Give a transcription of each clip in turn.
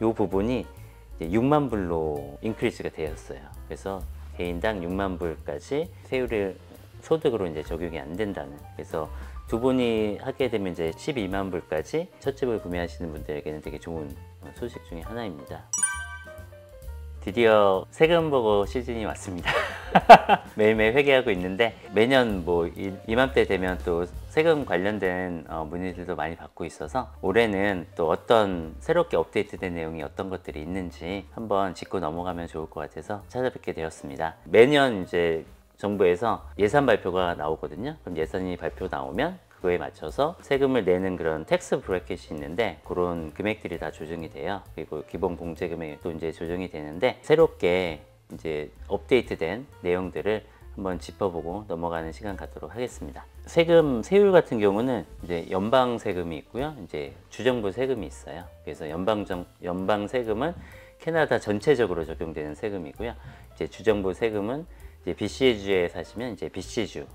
이 부분이 이제 6만 불로 인크리스가 되었어요. 그래서 개인당 6만 불까지 세율을 소득으로 이제 적용이 안 된다는. 그래서 두 분이 하게 되면 이제 12만 불까지 첫 집을 구매하시는 분들에게는 되게 좋은 소식 중에 하나입니다. 드디어 세금 보고 시즌이 왔습니다. 매일매일 회계하고 있는데 매년 뭐 이맘때 되면 또 세금 관련된 문의들도 많이 받고 있어서 올해는 또 어떤 새롭게 업데이트된 내용이 어떤 것들이 있는지 한번 짚고 넘어가면 좋을 것 같아서 찾아뵙게 되었습니다. 매년 이제 정부에서 예산 발표가 나오거든요. 그럼 예산이 발표 나오면 그거에 맞춰서 세금을 내는 그런 텍스 브래킷이 있는데 그런 금액들이 다 조정이 돼요. 그리고 기본 공제 금액도 이제 조정이 되는데 새롭게 이제 업데이트된 내용들을 한번 짚어보고 넘어가는 시간 갖도록 하겠습니다. 세금 세율 같은 경우는 이제 연방 세금이 있고요. 이제 주정부 세금이 있어요. 그래서 연방 세금은 캐나다 전체적으로 적용되는 세금이고요. 이제 주정부 세금은 이제 BC주에 사시면 이제 BC주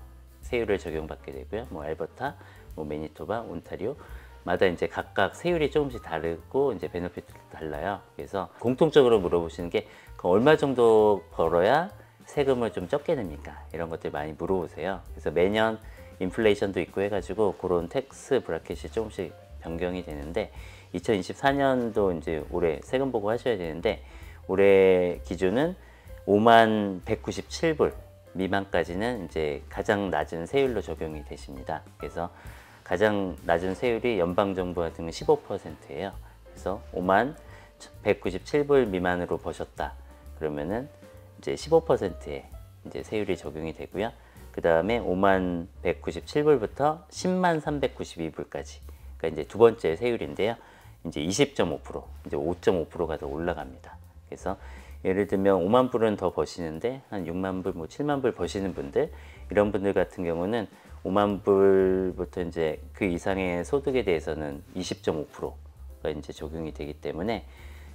세율을 적용받게 되고요. 뭐 알버타, 뭐 매니토바, 온타리오마다 이제 각각 세율이 조금씩 다르고 이제 베네핏도 달라요. 그래서 공통적으로 물어보시는 게 얼마 정도 벌어야 세금을 좀 적게 냅니까? 이런 것들 많이 물어보세요. 그래서 매년 인플레이션도 있고 해가지고 그런 텍스 브래킷이 조금씩 변경이 되는데 2024년도 이제 올해 세금 보고 하셔야 되는데 올해 기준은 5만 197불 미만까지는 이제 가장 낮은 세율로 적용이 되십니다. 그래서 가장 낮은 세율이 연방정부 같은 경우는 15%예요. 그래서 5만 197불 미만으로 버셨다. 그러면은 이제 15%의 이제 세율이 적용이 되고요. 그 다음에 5만 197불부터 10만 392불까지. 그러니까 이제 두 번째 세율인데요. 이제 20.5%, 이제 5.5%가 더 올라갑니다. 그래서 예를 들면 5만 불은 더 버시는데 한 6만 불, 뭐 7만 불 버시는 분들, 이런 분들 같은 경우는 5만 불부터 이제 그 이상의 소득에 대해서는 20.5%가 이제 적용이 되기 때문에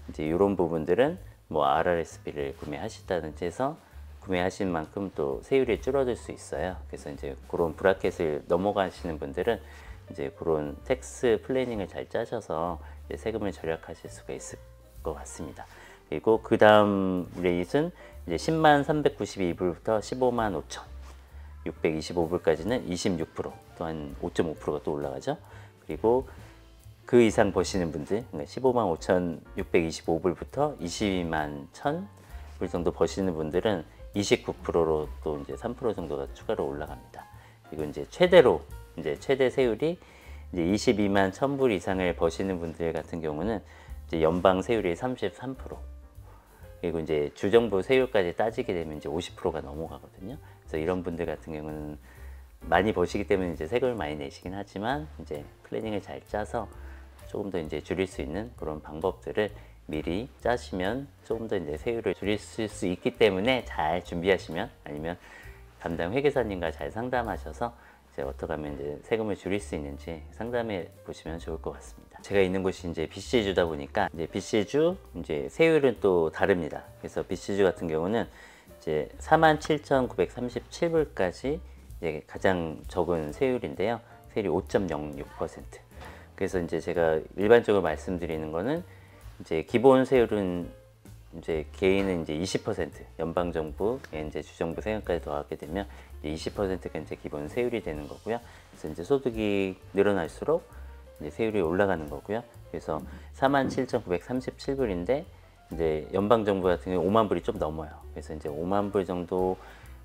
이제 이런 부분들은 뭐 RRSP를 구매하시다든지 해서 구매하신 만큼 또 세율이 줄어들 수 있어요. 그래서 이제 그런 브라켓을 넘어가시는 분들은 이제 그런 텍스 플래닝을 잘 짜셔서 이제 세금을 절약하실 수가 있을 것 같습니다. 그리고 그 다음 레이트는 이제 10만 392불부터 15만 5천 625불까지는 26%, 또한 5.5%가 또 올라가죠. 그리고 그 이상 버시는 분들, 그러니까 15만 5천 625불부터 22만 1,000불 정도 버시는 분들은 29%로 또 이제 3% 정도가 추가로 올라갑니다. 그리고 이제 최대로 이제 최대 세율이 이제 22만 1,000불 이상을 버시는 분들 같은 경우는 이제 연방 세율이 33%. 그리고 이제 주정부 세율까지 따지게 되면 이제 50%가 넘어가거든요. 그래서 이런 분들 같은 경우는 많이 버시기 때문에 이제 세금을 많이 내시긴 하지만 이제 플래닝을 잘 짜서 조금 더 이제 줄일 수 있는 그런 방법들을 미리 짜시면 조금 더 이제 세율을 줄일 수 있기 때문에 잘 준비하시면 아니면 담당 회계사님과 잘 상담하셔서 이제 어떻게 하면 이제 세금을 줄일 수 있는지 상담해 보시면 좋을 것 같습니다. 제가 있는 곳이 이제 BC주다 보니까 이제 BC주 이제 세율은 또 다릅니다. 그래서 BC주 같은 경우는 이제 47,937불까지 이제 가장 적은 세율인데요. 세율이 5.06%. 그래서 이제 제가 일반적으로 말씀드리는 거는 이제 기본 세율은 이제 개인은 이제 20%, 연방정부에 이제 주정부 세금까지 더하게 되면 이제 20%가 이제 기본 세율이 되는 거고요. 그래서 이제 소득이 늘어날수록 이제 세율이 올라가는 거고요. 그래서 47,937불인데 이제 연방정부 같은 경우 5만 불이 좀 넘어요. 그래서 이제 5만 불 정도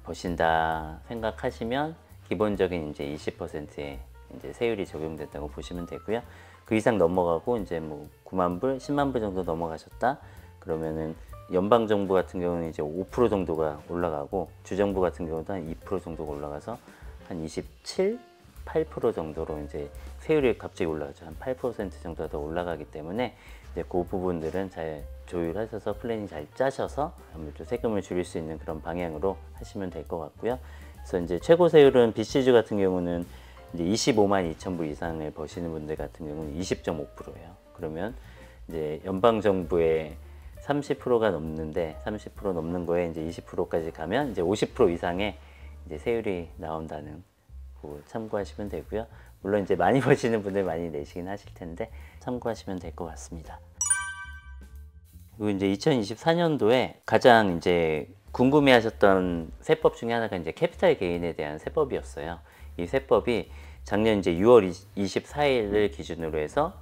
버신다 생각하시면 기본적인 이제 20%의 이제 세율이 적용된다고 보시면 되고요. 그 이상 넘어가고 이제 뭐 9만 불, 10만 불 정도 넘어가셨다. 그러면은 연방 정부 같은 경우는 이제 5% 정도가 올라가고 주정부 같은 경우도 한 2% 정도가 올라가서 한 27, 8% 정도로 이제 세율이 갑자기 올라가죠. 한 8% 정도가 더 올라가기 때문에 이제 그 부분들은 잘 조율하셔서 플래닝 잘 짜셔서 아무래도 세금을 줄일 수 있는 그런 방향으로 하시면 될 것 같고요. 그래서 이제 최고 세율은 BC주 같은 경우는 이제 25만 2천 불 이상을 버시는 분들 같은 경우는 20.5%예요. 그러면 이제 연방 정부의 30%가 넘는데 30% 넘는 거에 이제 20%까지 가면 이제 50% 이상의 이제 세율이 나온다는 거 참고하시면 되고요. 물론 이제 많이 버시는 분들 많이 내시긴 하실 텐데 참고하시면 될 것 같습니다. 그리고 이제 2024년도에 가장 이제 궁금해하셨던 세법 중에 하나가 이제 캐피탈 게인에 대한 세법이었어요. 이 세법이 작년 이제 6월 24일을 기준으로 해서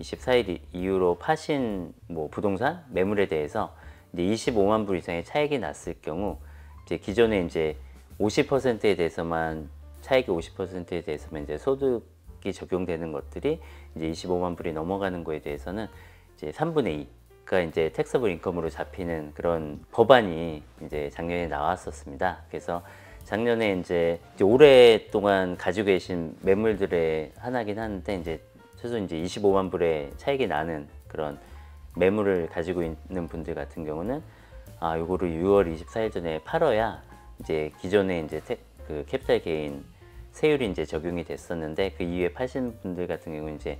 24일 이후로 파신 뭐 부동산 매물에 대해서 이제 25만 불 이상의 차익이 났을 경우 이제 기존에 이제 50%에 대해서만 차익이 50%에 대해서만 이제 소득이 적용되는 것들이 이제 25만 불이 넘어가는 거에 대해서는 이제 3분의 2가 이제 택서블 인컴으로 잡히는 그런 법안이 이제 작년에 나왔었습니다. 그래서 작년에 이제 오랫동안 가지고 계신 매물들의 하나긴 한데 이제 최소 이제 25만 불의 차익이 나는 그런 매물을 가지고 있는 분들 같은 경우는 요거를 6월 24일 전에 팔아야 이제 기존에 이제 그 캐피탈 게인 세율이 이제 적용이 됐었는데 그 이후에 파신 분들 같은 경우는 이제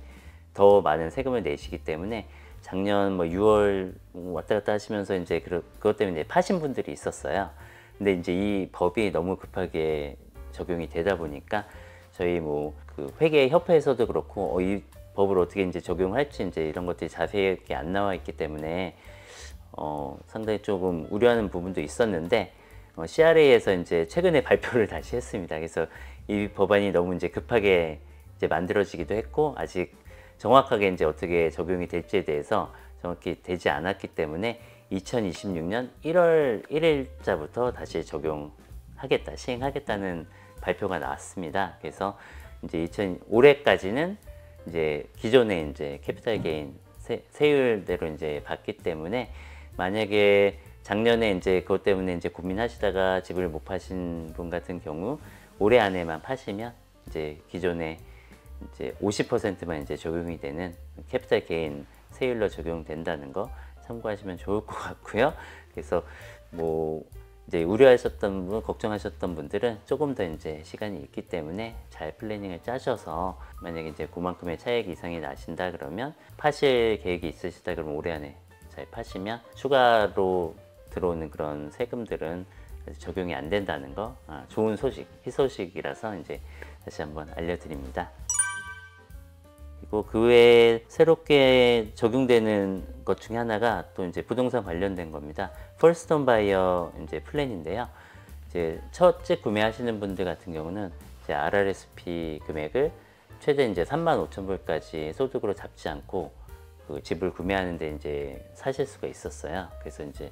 더 많은 세금을 내시기 때문에 작년 뭐 6월 왔다 갔다 하시면서 이제 그것 때문에 이제 파신 분들이 있었어요. 근데 이제 이 법이 너무 급하게 적용이 되다 보니까 저희 뭐 그 회계 협회에서도 그렇고 이 법을 어떻게 이제 적용할지 이제 이런 것들이 자세하게 안 나와 있기 때문에 상당히 조금 우려하는 부분도 있었는데 CRA에서 이제 최근에 발표를 다시 했습니다. 그래서 이 법안이 너무 이제 급하게 이제 만들어지기도 했고 아직 정확하게 이제 어떻게 적용이 될지에 대해서 정확히 되지 않았기 때문에 2026년 1월 1일자부터 다시 적용하겠다, 시행하겠다는 발표가 나왔습니다. 그래서 이제 올해까지는 이제 기존의 이제 캐피탈 게인 세율대로 이제 받기 때문에 만약에 작년에 이제 그것 때문에 이제 고민하시다가 집을 못 파신 분 같은 경우 올해 안에만 파시면 이제 기존에 이제 50%만 이제 적용이 되는 캐피탈 게인 세율로 적용된다는 거 참고하시면 좋을 것 같고요. 그래서 뭐 이제 우려하셨던 분, 걱정하셨던 분들은 조금 더 이제 시간이 있기 때문에 잘 플래닝을 짜셔서 만약에 이제 그만큼의 차익 이상이 나신다 그러면 파실 계획이 있으시다 그러면 올해 안에 잘 파시면 추가로 들어오는 그런 세금들은 적용이 안 된다는 거 좋은 소식, 희소식이라서 이제 다시 한번 알려드립니다. 그리고 그 외에 새롭게 적용되는 것 중에 하나가 또 이제 부동산 관련된 겁니다. 퍼스트 홈 바이어 이제 플랜인데요. 이제 첫 집 구매하시는 분들 같은 경우는 이제 RRSP 금액을 최대 이제 35,000불까지 소득으로 잡지 않고 그 집을 구매하는데 이제 사실 수가 있었어요. 그래서 이제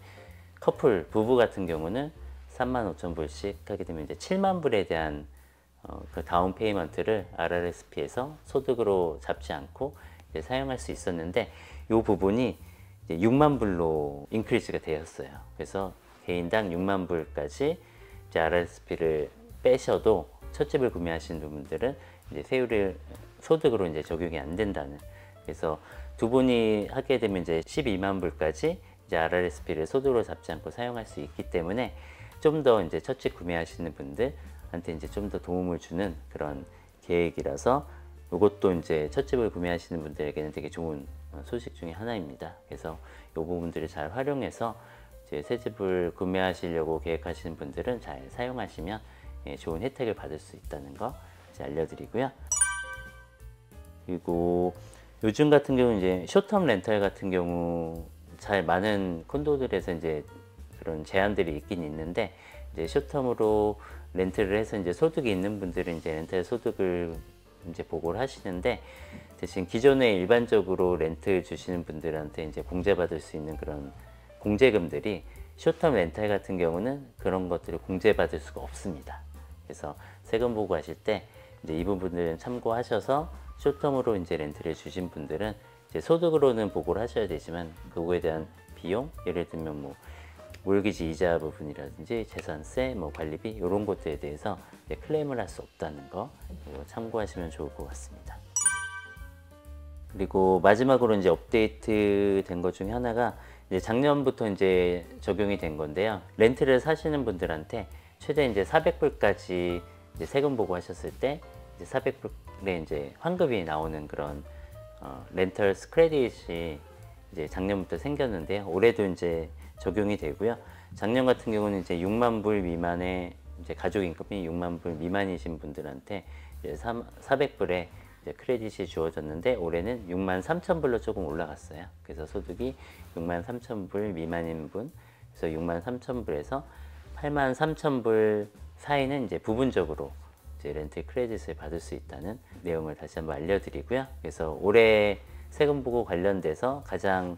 커플 부부 같은 경우는 35,000불씩 하게 되면 이제 7만 불에 대한 그 다운 페이먼트를 RRSP에서 소득으로 잡지 않고 이제 사용할 수 있었는데 이 부분이 이제 6만 불로 인크리즈가 되었어요. 그래서 개인당 6만 불까지 이제 RRSP를 빼셔도 첫 집을 구매하시는 분들은 이제 세율을 소득으로 이제 적용이 안 된다는. 그래서 두 분이 하게 되면 이제 12만 불까지 이제 RRSP를 소득으로 잡지 않고 사용할 수 있기 때문에 좀 더 이제 첫 집 구매하시는 분들한테 이제 좀 더 도움을 주는 그런 계획이라서 이것도 이제 첫 집을 구매하시는 분들에게는 되게 좋은 소식 중에 하나입니다. 그래서 이 부분들을 잘 활용해서 이제 새 집을 구매하시려고 계획하시는 분들은 잘 사용하시면 좋은 혜택을 받을 수 있다는 거 이제 알려드리고요. 그리고 요즘 같은 경우 이제 쇼텀 렌탈 같은 경우 잘 많은 콘도들에서 이제 그런 제한들이 있긴 있는데 이제 쇼텀으로 렌트를 해서 이제 소득이 있는 분들은 이제 렌탈 소득을 이제 보고를 하시는데 대신 기존에 일반적으로 렌트 주시는 분들한테 이제 공제받을 수 있는 그런 공제금들이 쇼텀 렌탈 같은 경우는 그런 것들을 공제받을 수가 없습니다. 그래서 세금 보고하실 때 이제 이 부분들은 참고하셔서 쇼텀으로 이제 렌트를 주신 분들은 이제 소득으로는 보고를 하셔야 되지만 그거에 대한 비용, 예를 들면 뭐 몰기지 이자 부분이라든지 재산세, 뭐 관리비 이런 것들에 대해서 클레임을 할 수 없다는 거 참고하시면 좋을 것 같습니다. 그리고 마지막으로 이제 업데이트 된 것 중에 하나가 이제 작년부터 이제 적용이 된 건데요. 렌트를 사시는 분들한테 최대 이제 400불까지 이제 세금 보고하셨을 때 이제 400불의 이제 환급이 나오는 그런 렌털 크레딧이 이제 작년부터 생겼는데요. 올해도 이제 적용이 되고요. 작년 같은 경우는 이제 6만 불 미만의 이제 가족 임금이 6만 불 미만이신 분들한테 이제 400불의 이제 크레딧이 주어졌는데 올해는 63,000불로 조금 올라갔어요. 그래서 소득이 63,000불 미만인 분, 그래서 63,000불에서 83,000불 사이는 이제 부분적으로 이제 렌트 크레딧을 받을 수 있다는 내용을 다시 한번 알려드리고요. 그래서 올해 세금 보고 관련돼서 가장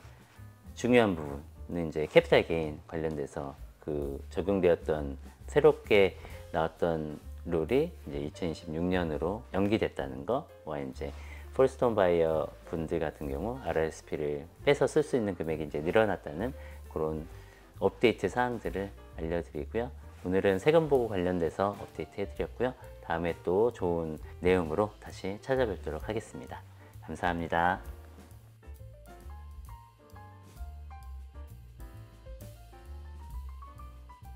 중요한 부분은 이제 캐피탈 게인 관련돼서 그 적용되었던 새롭게 나왔던 룰이 이제 2026년으로 연기됐다는 거와 이제 폴스톤 바이어 분들 같은 경우 RRSP를 빼서 쓸 수 있는 금액이 이제 늘어났다는 그런 업데이트 사항들을 알려드리고요. 오늘은 세금 보고 관련돼서 업데이트 해드렸고요. 다음에 또 좋은 내용으로 다시 찾아뵙도록 하겠습니다. 감사합니다.